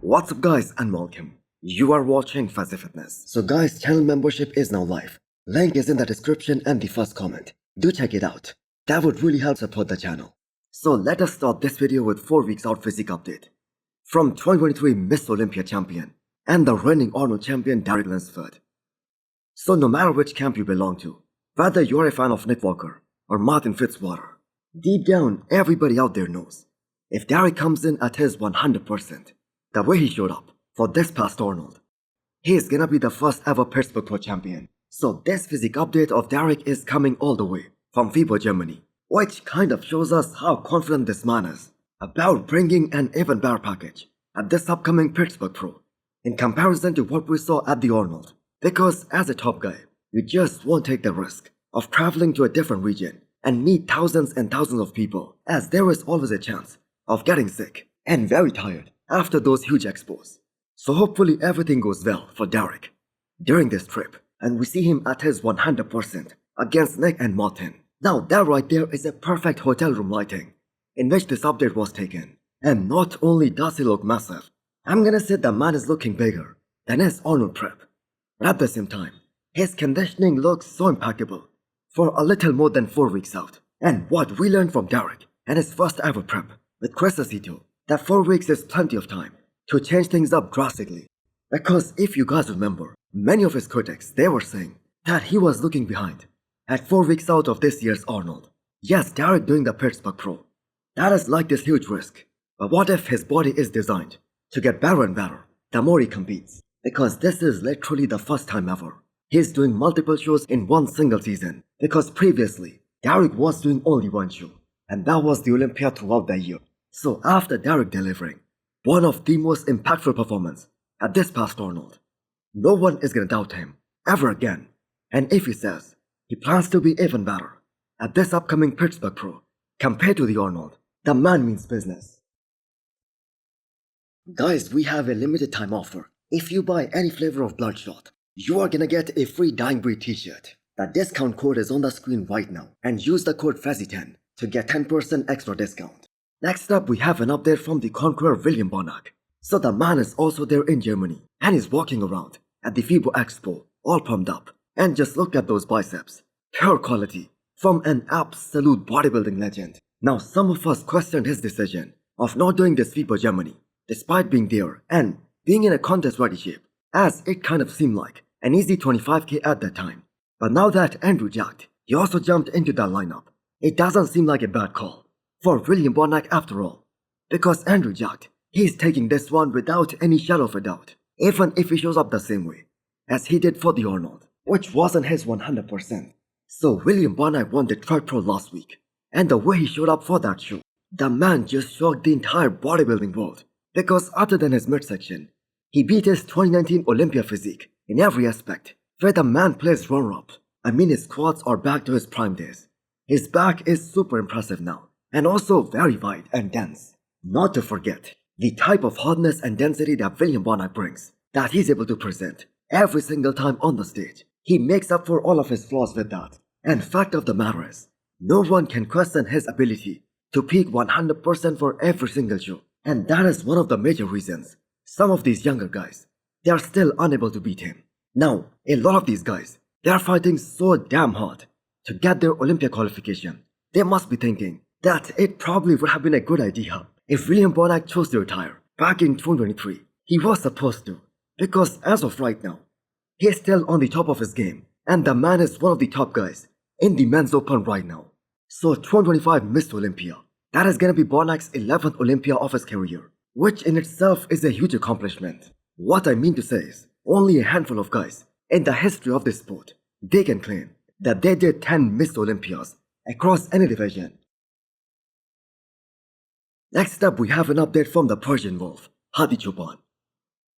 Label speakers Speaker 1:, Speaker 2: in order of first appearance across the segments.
Speaker 1: What's up guys and welcome. You are watching Fazi Fitness. So guys, channel membership is now live. Link is in the description and the first comment. Do check it out. That would really help support the channel. So let us start this video with 4 weeks out physique update. From 2023 Miss Olympia champion and the reigning Arnold champion Derek Lunsford. So no matter which camp you belong to, whether you're a fan of Nick Walker or Martin Fitzwater, deep down everybody out there knows, if Derek comes in at his 100%, the way he showed up for this past Arnold, he is gonna be the first ever Pittsburgh Pro champion. So this physique update of Derek is coming all the way from Fibo, Germany, which kind of shows us how confident this man is about bringing an even better package at this upcoming Pittsburgh Pro in comparison to what we saw at the Arnold. Because as a top guy, you just won't take the risk of traveling to a different region and meet thousands and thousands of people, as there is always a chance of getting sick and very tired after those huge expos. So hopefully everything goes well for Derek during this trip and we see him at his 100% against Nick and Martin. Now that right there is a perfect hotel room lighting in which this update was taken. And not only does he look massive, I'm gonna say the man is looking bigger than his Arnold prep. But at the same time, his conditioning looks so impeccable for a little more than 4 weeks out. And what we learned from Derek and his first ever prep with Chris Acito, that 4 weeks is plenty of time to change things up drastically. Because if you guys remember, many of his critics, they were saying that he was looking behind at 4 weeks out of this year's Arnold. Yes, Derek doing the Pittsburgh Pro, that is like this huge risk. But what if his body is designed to get better and better the more he competes? Because this is literally the first time ever he's doing multiple shows in one single season. Because previously, Derek was doing only one show, and that was the Olympia throughout the year. So after Derek delivering one of the most impactful performances at this past Arnold, no one is gonna doubt him ever again. And if he says he plans to be even better at this upcoming Pittsburgh Pro compared to the Arnold, the man means business. Guys, we have a limited time offer. If you buy any flavor of Bloodshot, you are gonna get a free Dying Breed t-shirt. The discount code is on the screen right now and use the code Fazi10 to get 10% extra discount. Next up, we have an update from the conqueror Fibo Bonac. So the man is also there in Germany and is walking around at the Fibo Expo all pumped up. And just look at those biceps. Pure quality from an absolute bodybuilding legend. Now some of us questioned his decision of not doing this Fibo Germany despite being there and being in a contest ready shape, as it kind of seemed like an easy 25k at that time. But now that Andrew jacked, he also jumped into that lineup. It doesn't seem like a bad call for Fibo Bonac after all, because Andrew jacked, he's taking this one without any shadow of a doubt, even if he shows up the same way as he did for the Arnold, which wasn't his 100%. So Fibo Bonac won the Third Pro last week, and the way he showed up for that show, the man just shocked the entire bodybuilding world, because other than his midsection, he beat his 2019 Olympia physique in every aspect, where the man plays runner-up. I mean, his quads are back to his prime days. His back is super impressive now, and also very wide and dense. Not to forget the type of hardness and density that Fibo Bonac brings, that he's able to present every single time on the stage. He makes up for all of his flaws with that. And fact of the matter is, no one can question his ability to peak 100% for every single show. And that is one of the major reasons some of these younger guys, they are still unable to beat him. Now, a lot of these guys, they are fighting so damn hard to get their Olympia qualification. They must be thinking that it probably would have been a good idea if Fibo Bonac chose to retire back in 2023. He was supposed to, because as of right now, he is still on the top of his game, and the man is one of the top guys in the men's open right now. So 2025 Miss Olympia, that is gonna be Bonac's 11th Olympia of his career, which in itself is a huge accomplishment. What I mean to say is, only a handful of guys in the history of this sport, they can claim that they did 10 Miss Olympias across any division. Next up, we have an update from the Persian Wolf, Hadi.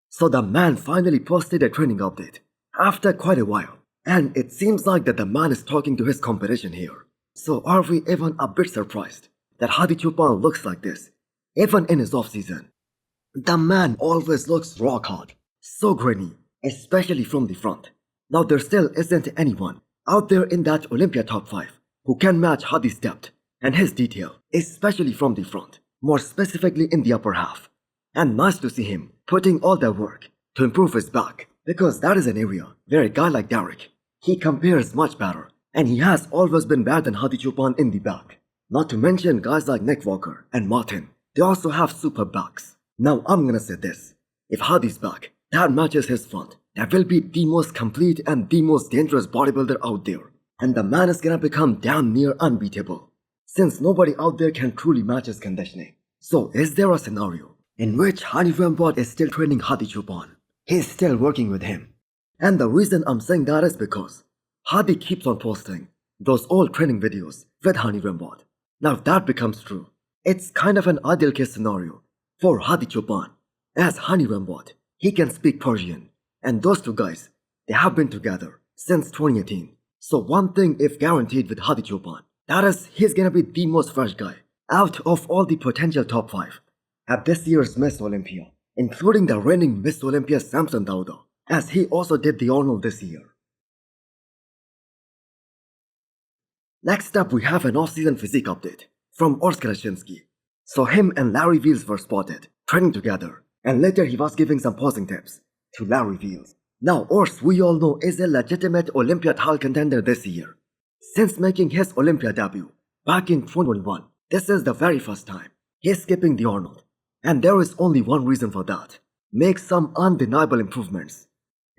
Speaker 1: So the man finally posted a training update after quite a while, and it seems like that the man is talking to his competition here. So are we even a bit surprised that Hadi looks like this, even in his off-season? The man always looks rock hard, so grainy, especially from the front. Now there still isn't anyone out there in that Olympia top 5 who can match Hadi's depth and his detail, especially from the front, more specifically in the upper half. And nice to see him putting all that work to improve his back, because that is an area where a guy like Derek, he compares much better, and he has always been better than Hadi Choopan in the back. Not to mention guys like Nick Walker and Martin, they also have superb backs. Now I'm gonna say this, if Hadi's back that matches his front, that will be the most complete and the most dangerous bodybuilder out there, and the man is gonna become damn near unbeatable, since nobody out there can truly match his conditioning. So is there a scenario in which Hadi Rambod is still training Hadi Choopan? He's still working with him. And the reason I'm saying that is because Hadi keeps on posting those old training videos with Hadi Rambod. Now if that becomes true, it's kind of an ideal case scenario for Hadi Choopan, as Hadi Rambod, he can speak Persian, and those two guys, they have been together since 2018. So one thing is guaranteed with Hadi Choopan, that is, he's gonna be the most fresh guy out of all the potential top 5 at this year's Miss Olympia, including the reigning Miss Olympia Samson Dauda, as he also did the Arnold this year. Next up we have an off-season physique update from Urs Larry. So him and Larry Wheels were spotted training together, and later he was giving some posing tips to Larry Wheels. Now Urs, we all know, is a legitimate Olympia title contender this year. Since making his Olympia debut back in 2021, this is the very first time he's skipping the Arnold. And there is only one reason for that: make some undeniable improvements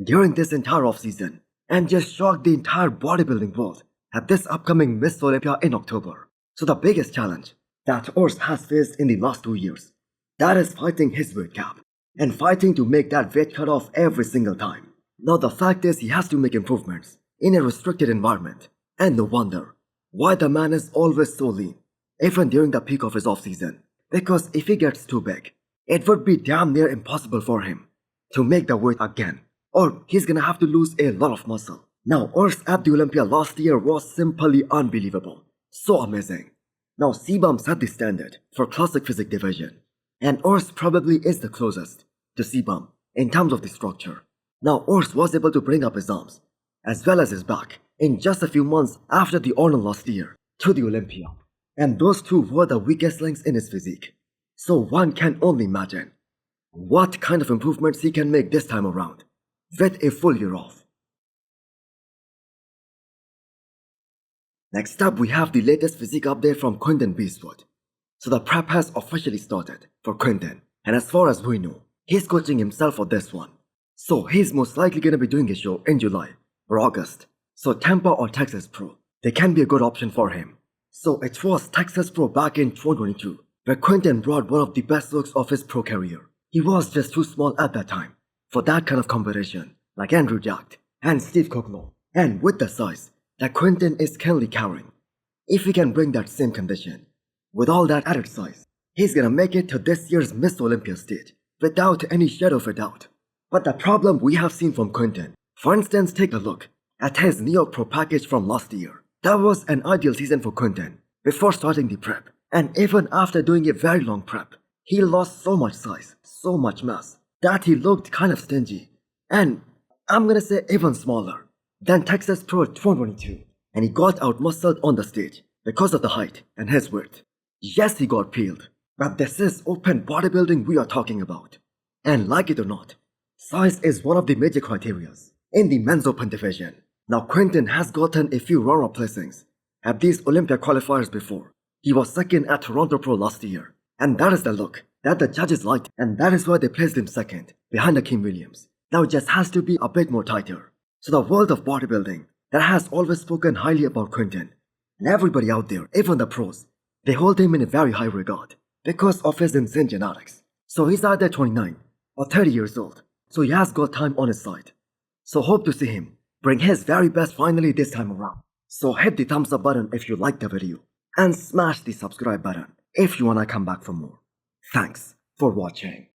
Speaker 1: during this entire offseason and just shock the entire bodybuilding world at this upcoming Miss Olympia in October. So the biggest challenge that Urs has faced in the last 2 years, that is fighting his weight cap and fighting to make that weight cut off every single time. Now the fact is he has to make improvements in a restricted environment, and no wonder why the man is always so lean, even during the peak of his offseason. Because if he gets too big, it would be damn near impossible for him to make the weight again, or he's gonna have to lose a lot of muscle. Now Urs at the Olympia last year was simply unbelievable, so amazing. Now CBAM set the standard for classic physique division, and Urs probably is the closest to CBAM in terms of the structure. Now Urs was able to bring up his arms as well as his back in just a few months after the Arnold last year to the Olympia, and those two were the weakest links in his physique. So one can only imagine what kind of improvements he can make this time around with a full year off. Next up we have the latest physique update from Quinton Beastwood. So the prep has officially started for Quinton, and as far as we know, he's coaching himself for this one. So he's most likely gonna be doing a show in July or August. So Tampa or Texas Pro, they can be a good option for him. So it was Texas Pro back in 2022 where Quinton brought one of the best looks of his pro career. He was just too small at that time for that kind of competition like Andrew Jack and Steve Cogno. And with the size that Quinton is currently carrying, if he can bring that same condition with all that added size, he's gonna make it to this year's Miss Olympia stage without any shadow of a doubt. But the problem we have seen from Quinton, for instance, take a look at his Neo Pro package from last year. That was an ideal season for Quinton before starting the prep, and even after doing a very long prep, he lost so much size, so much mass, that he looked kind of stingy, and I'm gonna say even smaller than Texas Pro 2022, and he got out-muscled on the stage because of the height and his width. Yes, he got peeled, but this is open bodybuilding we are talking about. And like it or not, size is one of the major criteria in the men's open division. Now Quinton has gotten a few runner-up placings at these Olympia qualifiers before. He was second at Toronto Pro last year, and that is the look that the judges liked, and that is why they placed him second behind Hakeem Williams. Now it just has to be a bit more tighter. So the world of bodybuilding that has always spoken highly about Quinton, and everybody out there, even the pros, they hold him in a very high regard because of his insane genetics. So he's either 29 or 30 years old, so he has got time on his side. So hope to see him bring his very best finally this time around. So hit the thumbs up button if you liked the video, and smash the subscribe button if you wanna come back for more. Thanks for watching.